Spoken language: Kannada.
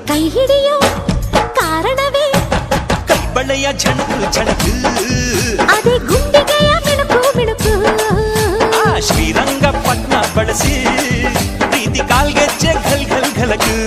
ಕೈ ಹಿಡಿಯೋ ಕಾರಣವೇ ಕೈಬಳೆಯ ಝಣಕು ಝಣಕು ಅದೇ ಗುಂಡಿಗೆಯ ಮಿಣುಕು ಮಿಣುಕು ಶ್ರೀರಂಗಪಟ್ಟಣ ಬಳಸಿ ಪ್ರೀತಿ ಕಾಲ್ಗೆಜ್ಜೆ ಘಲ್ ಘಲ್ ಘಲಕು